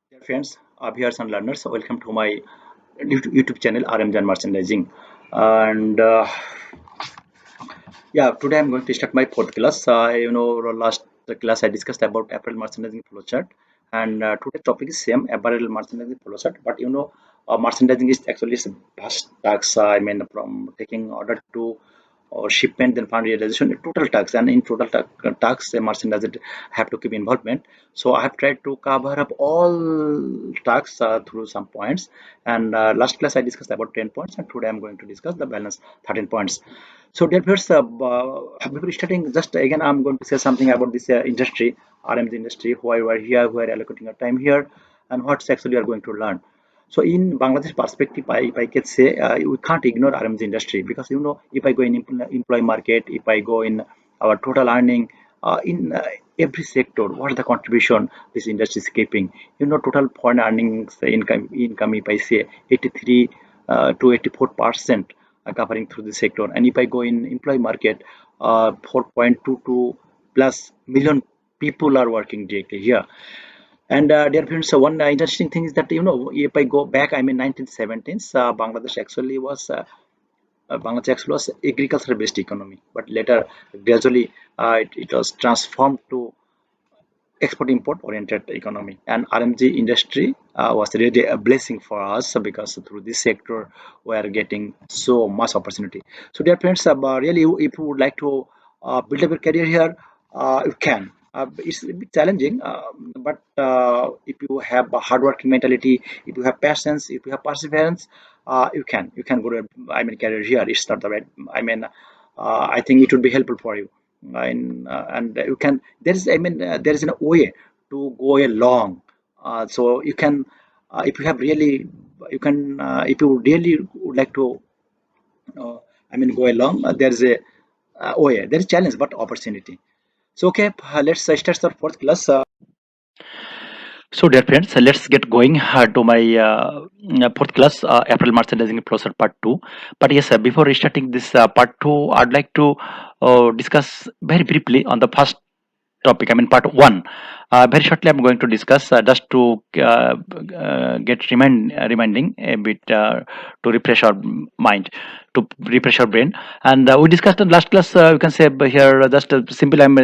Dear friends, viewers and learners, welcome to my YouTube channel RMG Merchandising. And yeah, today I'm going to start my fourth class. Last class I discussed about apparel merchandising flowchart, and today's topic is same apparel merchandising flowchart. But merchandising is actually a vast task. I mean, from taking order to or shipment, then fund realization, total tax, and in total tax, a merchant doesn't have to keep involvement. So I have tried to cover up all tax through some points. And last class I discussed about 10 points, and today I'm going to discuss the balance 13 points. So dear viewers, before starting, just again I'm going to say something about this industry, RMG industry, why we're here, who are allocating our time here, and what's actually we are going to learn. So in Bangladesh perspective, if I can say, we can't ignore RMG industry because if I go in employee market, if I go in our total earning in every sector, what is the contribution this industry is keeping? Total foreign earnings income if I say 83 to 84% covering through the sector, and if I go in employee market, 4.22 plus million people are working directly here. And dear friends, so one interesting thing is that if I go back, I mean 1917s, Bangladesh actually was agriculture-based economy, but later gradually it was transformed to export-import oriented economy. And RMG industry was really a blessing for us because through this sector we are getting so much opportunity. So dear friends, really if you would like to build up your career here, you can. It's a bit challenging, but if you have a hardworking mentality, if you have patience, if you have perseverance, you can go to, I mean, career here. It's not the right. I mean, I think it would be helpful for you. And you can, there is, I mean, there is a way to go along. So you can, if you have really, you can, if you really would like to, uh, I mean, go along. There's a way. There is challenge, but opportunity. So okay, let's start our fourth class. So, dear friends, let's get going to my fourth class, April merchandising process part 2. But yes, before starting this part 2, I'd like to discuss very briefly on the first topic. I mean, part 1. Very shortly, I'm going to discuss just to get reminding a bit to refresh our mind, to refresh our brain. And we discussed in last class. You can say here just simply I'm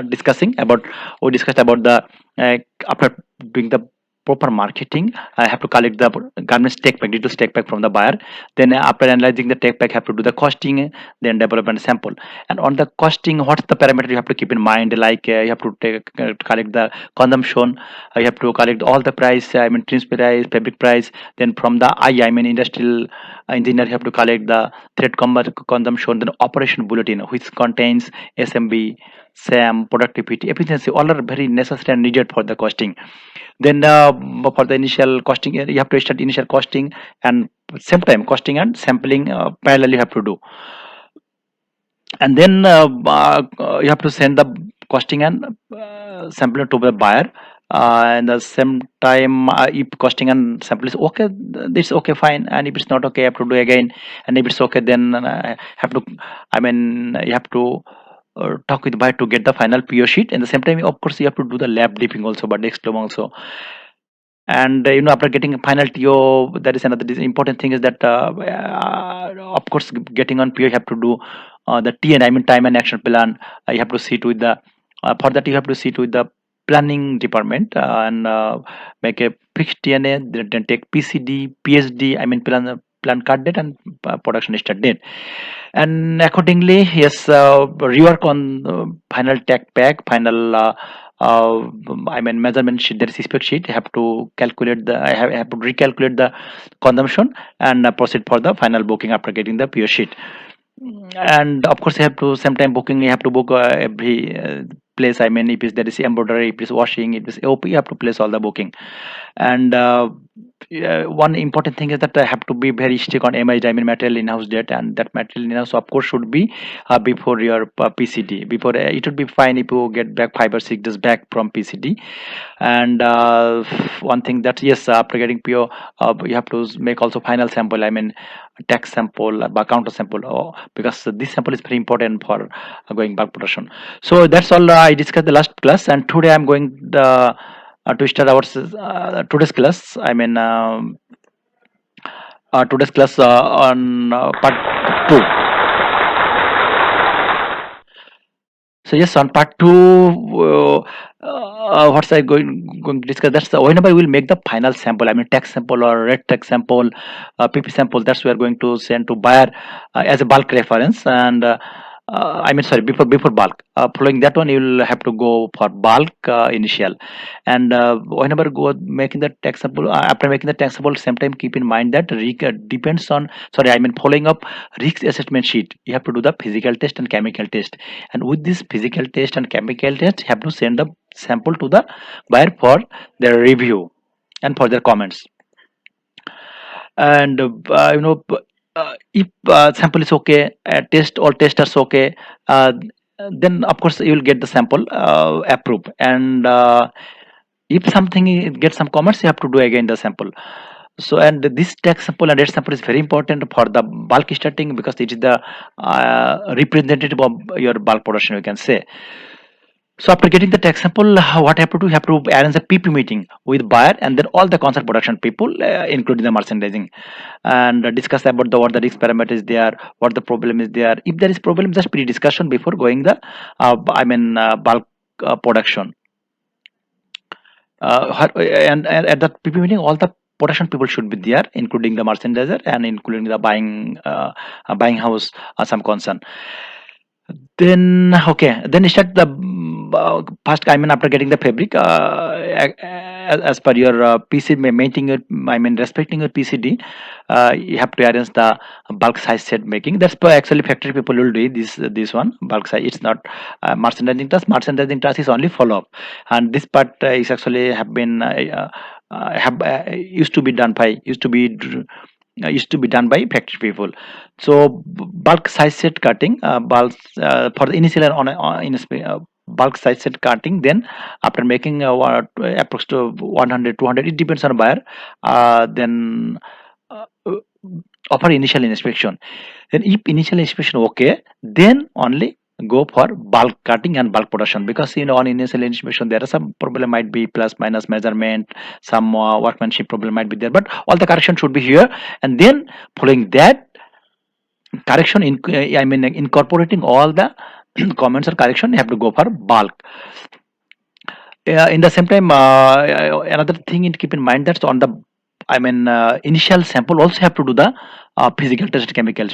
discussing about. We discussed about the after doing the proper marketing, I have to collect the garments take pack, details take pack from the buyer. Then after analyzing the take pack, have to do the costing, then development sample. And on the costing, what's the parameter you have to keep in mind? Like you have to collect the consumption, you have to collect all the price. I mean, trim price, fabric price. Then from the I mean industrial engineer, you have to collect the thread consumption. Then operation bulletin, which contains SMB, SAM, productivity, efficiency. All are very necessary and needed for the costing. Then for the initial costing, you have to start initial costing, and same time costing and sampling parallel you have to do. And then you have to send the costing and sampler to the buyer. And the same time, if costing and sample is okay, this okay, fine. And if it's not okay, you have to do again. And if it's okay, then have to, I mean, you have to talk with the buyer to get the final PO sheet. And the same time, of course, you have to do the lab dipping also, but next time also. And after getting a final TO, there is another important thing is that of course getting on PO you have to do the TN, I mean time and action plan. You have to sit with the for that you have to sit with the planning department and make a fixed TNA, then take PCD, PSD, I mean plan card date and production start date. And accordingly, yes, rework on final tech pack, final uh, I mean measurement sheet. There is a spec sheet. You have to calculate the. I have to recalculate the consumption and proceed for the final booking after getting the PO sheet. And of course, you have to sometime booking. You have to book every place. I mean, if there is embroidery, if it's washing, if it's AOP, you have to place all the booking. And yeah, one important thing is that I have to be very strict on MI, I mean material in-house date, and that material in-house of course should be before your PCD. Before it would be fine if you get back 5 or 6 days back from PCD. And one thing that yes, after getting PO, you have to make also final sample. I mean tax sample, counter sample, because this sample is very important for going back production. So that's all I discussed the last class, and today I'm going the to start our today's class. Today's class on part two. So yes, on part two, what's I going to discuss? That's the whenever we will make the final sample. I mean, text sample or red text sample, PP sample. That's we are going to send to buyer as a bulk reference. And I mean, sorry, before bulk. Following that one, you will have to go for bulk initial. And whenever go making the text sample, after making the text sample, same time keep in mind that depends on. Sorry, I mean, following up risk assessment sheet. You have to do the physical test and chemical test, and with this physical test and chemical test you have to send the sample to the buyer for their review and for their comments. And if sample is okay, test all testers okay, then of course you will get the sample approved. And if something gets some comments, you have to do again the sample. So, and this text sample and data sample is very important for the bulk starting, because it is the representative of your bulk production, you can say. So after getting the text sample, what you have to do? You have to arrange a PP meeting with buyer and then all the concert production people, including the merchandising, and discuss about the what the risk parameter is there, what the problem is there. If there is problem, just pre-discussion before going the, bulk production. And at that PP meeting, all the production people should be there, including the merchandiser and including the buying house, some concern. Then okay, then start the first. I mean, after getting the fabric, as per your PC, maintaining your, I mean, respecting your PCD, you have to arrange the bulk size set making. That's per actually factory people will do this one bulk size. It's not merchandising task. Merchandising task is only follow up, and this part is actually have been have used to be done by used to be done by factory people. So bulk size set cutting, bulk for the initial and bulk size set cutting. Then after making approx to 100 200, it depends on buyer. Then offer initial inspection. Then if initial inspection okay, then only go for bulk cutting and bulk production, because on initial inspection there are some problem might be plus minus measurement, some workmanship problem might be there, but all the correction should be here. And then following that correction in, I mean, incorporating all the comments or correction, you have to go for bulk. In the same time, another thing in keep in mind, that's on the, I mean, initial sample also have to do the physical test, chemical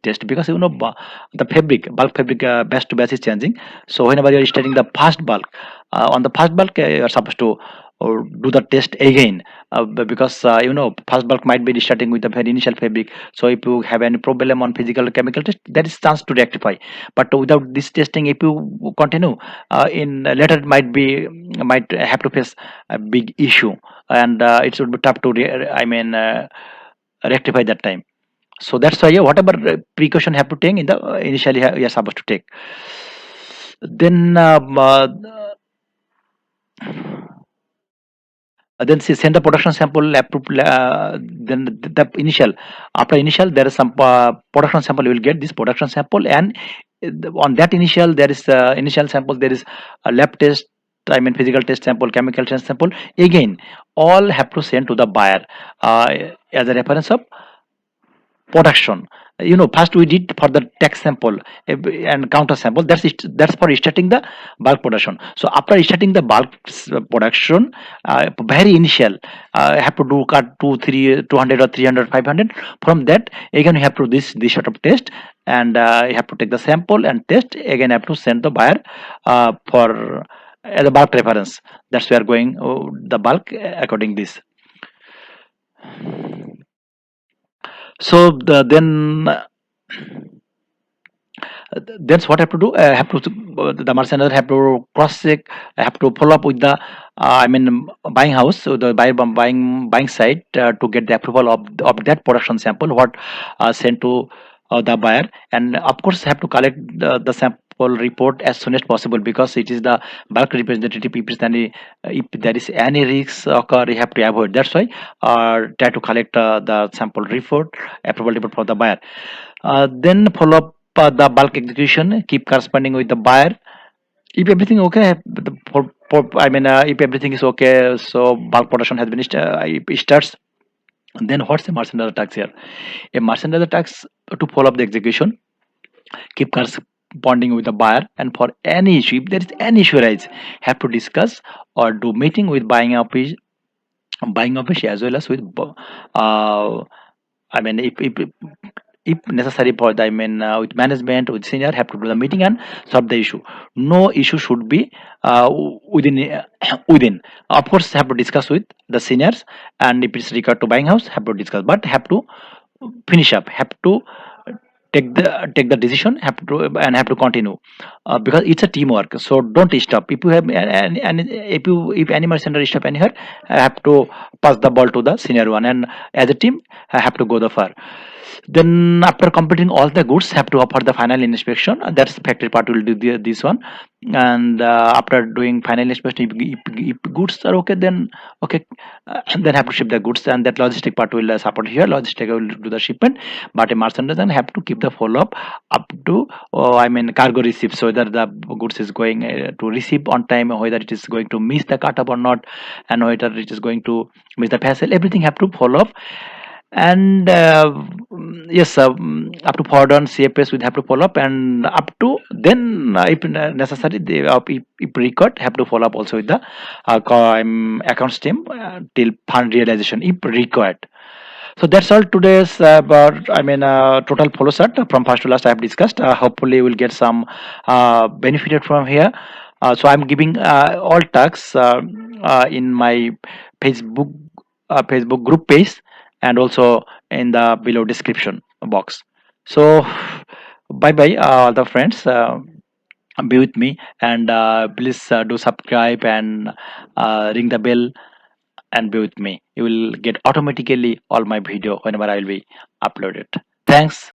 test, because the fabric, bulk fabric, batch to batch is changing. So whenever you are starting the fast bulk, on the fast bulk, you are supposed to do the test again, because fast bulk might be starting with the very initial fabric. So if you have any problem on physical or chemical test, there is chance to rectify. But without this testing, if you continue, in later might have to face a big issue, and it would be tough to rectify that time. So that's why, yeah, whatever precaution have to take in the initially you're supposed to take. Then then send the production sample approved. Then the initial, after initial there is some production sample, you will get this production sample. And on that initial there is initial sample, there is a lab test, I mean physical test sample, chemical test sample. Again, all have to send to the buyer as a reference of production. First we did for the text sample, and counter sample. That's for starting the bulk production. So after starting the bulk production, very initial, have to do cut 200 or 300 500. From that again you have to this sort of test, and you have to take the sample and test again, have to send the buyer for as a bulk reference. That's where going the bulk according this. So then that's what I have to do. I have to the merchant have to cross check. I have to follow up with the I mean buying house, so the buying side, to get the approval of that production sample what sent to the buyer. And of course have to collect the sample report as soon as possible, because it is the bulk representative. If there is any risks occur, you have to avoid. That's why try to collect the sample report, approval report for the buyer. Then follow up the bulk execution, keep corresponding with the buyer. If everything okay, if everything is okay, so bulk production has been it starts. Then what's a merchandise tax here? A merchandise tax to follow up the execution, keep corresponding with the buyer, and for any issue, if there is any issue arise, have to discuss or do meeting with buying office as well as with I mean if necessary for the with management with senior have to do the meeting and solve the issue. No issue should be within within, of course have to discuss with the seniors, and if it's required to buying house have to discuss, but have to finish up, have to take the decision, have to and have to continue, because it's a teamwork, so don't stop. If you have and if any mercenary stop anywhere, have to pass the ball to the senior one, and as a team have to go the far. Then after completing all the goods have to offer the final inspection. That's the factory part will do this one. And after doing final inspection, if goods are okay, then okay, then have to ship the goods, and that logistic part will support here. Logistic will do the shipment, but a merchandise then have to keep the follow up to cargo receipts, so whether the goods is going to receive on time, or whether it is going to miss the cut up or not, and whether it is going to miss the parcel. Everything have to follow up. And yes, up to forward on CFS we have to follow up, and up to then if necessary they if record have to follow up also with the accounts team till fund realization if required. So that's all today's about total follow chart from first to last I have discussed. Hopefully you will get some benefited from here. So I'm giving all tasks in my Facebook Facebook group page, and also in the below description box. So bye bye all the friends. Be with me, and please do subscribe and ring the bell and be with me. You will get automatically all my video whenever I will be uploaded. Thanks.